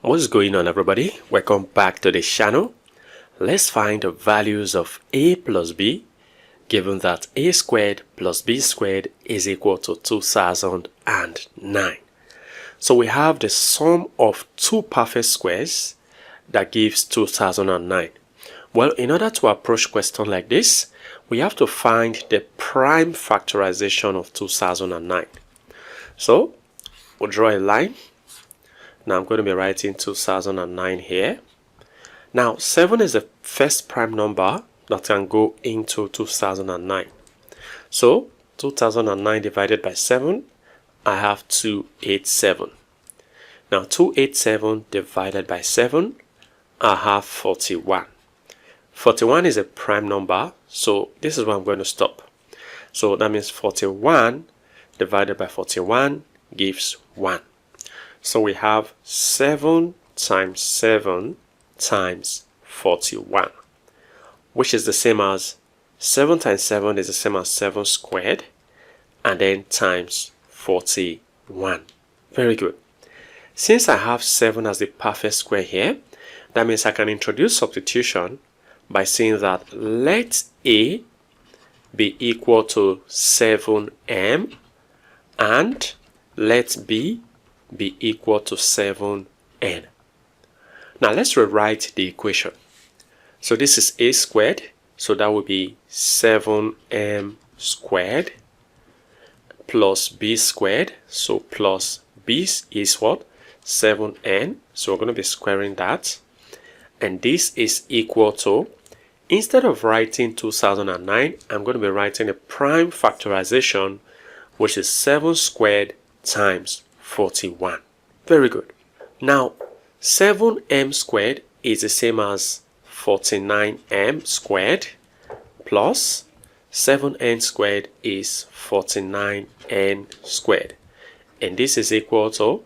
What's going on, everybody? Welcome back to the channel. Let's find the values of a plus b given that a squared plus b squared is equal to 2009. So we have the sum of two perfect squares that gives 2009. Well, in order to approach question like this, we have to find the prime factorization of 2009. So we'll draw a line. Now I'm going to be writing 2009 here. Now 7 is the first prime number that can go into 2009. So 2009 divided by 7, I have 287. Now 287 divided by 7, I have 41. 41 is a prime number, so this is where I'm going to stop. So that means 41 divided by 41 gives 1. So we have 7 times 7 times 41, which is the same as 7 times 7 is the same as 7 squared, and then times 41. Very good. Since I have 7 as the perfect square here, that means I can introduce substitution by saying that let A be equal to 7m and let B be equal to 7n. Now let's rewrite the equation. So this is a squared, so that would be 7m squared plus b squared, so plus b is what? 7n, so we're going to be squaring that. And this is equal to, instead of writing 2009, I'm going to be writing a prime factorization, which is 7 squared times 41. Very good. Now 7m squared is the same as 49m squared plus 7n squared is 49n squared, and this is equal to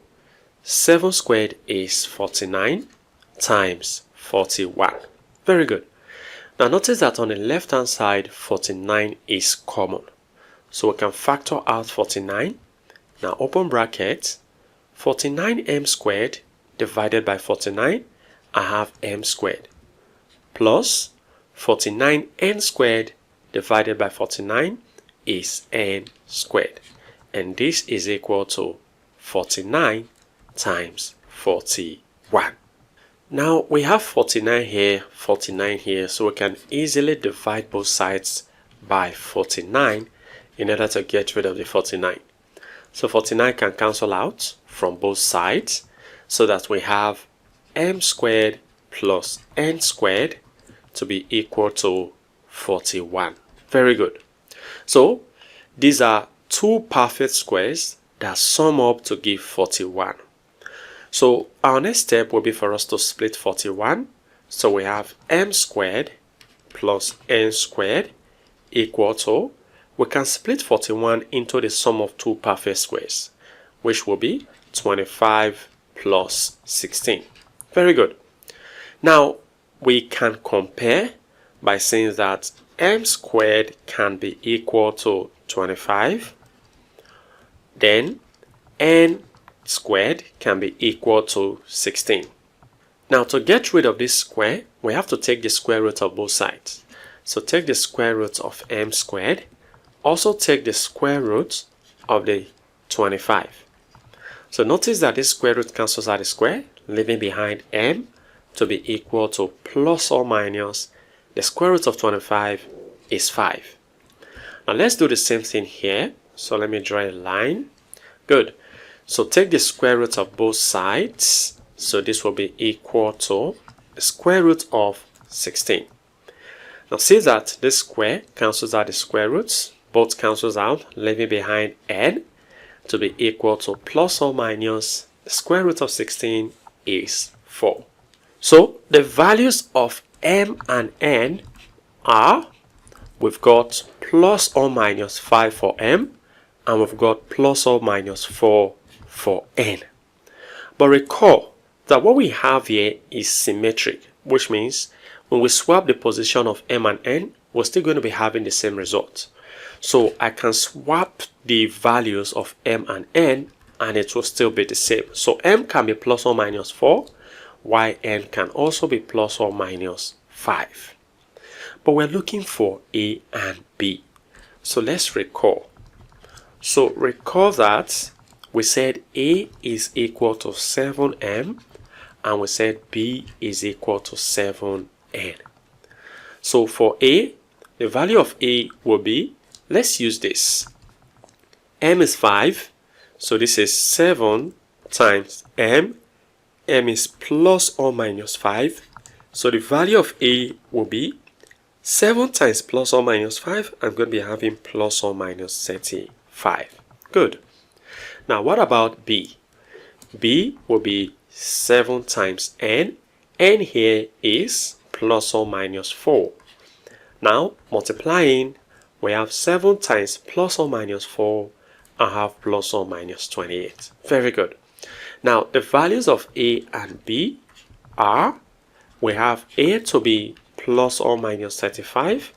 7 squared is 49 times 41. Very good. Now notice that on the left hand side 49 is common, so we can factor out 49. Now open bracket, 49m squared divided by 49, I have m squared, plus 49n squared divided by 49 is n squared, and this is equal to 49 times 41. Now we have 49 here, 49 here, so we can easily divide both sides by 49 in order to get rid of the 49. So 49 can cancel out from both sides, so that we have m squared plus n squared to be equal to 41. Very good. So these are two perfect squares that sum up to give 41. So our next step will be for us to split 41. So we have m squared plus n squared equal to, we can split 41 into the sum of two perfect squares, which will be 25 plus 16. Very good. Now we can compare by saying that m squared can be equal to 25, then n squared can be equal to 16. Now to get rid of this square, we have to take the square root of both sides. So take the square root of m squared, also take the square root of the 25. So notice that this square root cancels out the square, leaving behind m to be equal to plus or minus the square root of 25 is 5. Now let's do the same thing here. So let me draw a line. Good. So take the square root of both sides. So this will be equal to the square root of 16. Now see that this square cancels out the square roots. Both cancels out, leaving behind n to be equal to plus or minus the square root of 16 is 4. So the values of m and n are, we've got plus or minus 5 for m, and we've got plus or minus 4 for n. But recall that what we have here is symmetric, which means when we swap the position of m and n, we're still going to be having the same result. So I can swap the values of m and n and it will still be the same. So m can be plus or minus 4, while n can also be plus or minus 5. But we're looking for a and b. So let's recall. So recall that we said a is equal to 7m and we said b is equal to 7n. So for a, the value of a will be, let's use this. M is 5, so this is 7 times m. M is plus or minus 5, so the value of a will be 7 times plus or minus 5. I'm going to be having plus or minus 35. Good. Now what about b? B will be 7 times n. N here is plus or minus 4. Now multiplying, we have 7 times plus or minus 4 and have plus or minus 28. Very good. Now the values of a and b are, we have a to be plus or minus 35,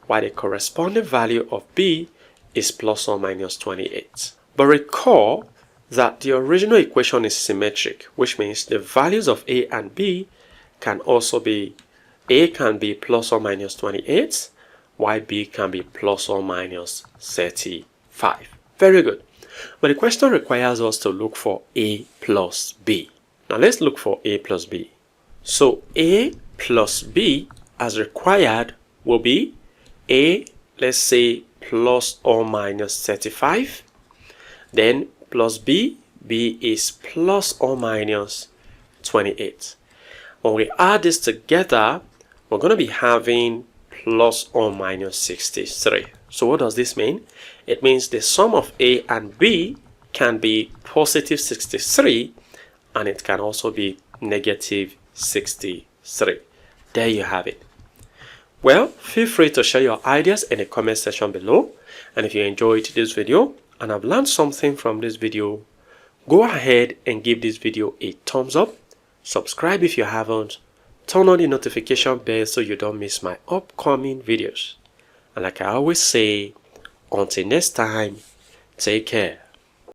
while the corresponding value of b is plus or minus 28. But recall that the original equation is symmetric, which means the values of a and b can also be, a can be plus or minus 28, while b can be plus or minus 35. Very good. But the question requires us to look for a plus b. Now let's look for a plus b. So a plus b as required will be a, let's say, plus or minus 35. Then plus b, b is plus or minus 28. When we add this together, we're going to be having plus or minus 63. So what does this mean? It means the sum of a and b can be positive 63 and it can also be negative 63. There you have it. Well, feel free to share your ideas in the comment section below. And if you enjoyed this video and have learned something from this video, go ahead and give this video a thumbs up. Subscribe if you haven't. Turn on the notification bell so you don't miss my upcoming videos. And like I always say, until next time, take care.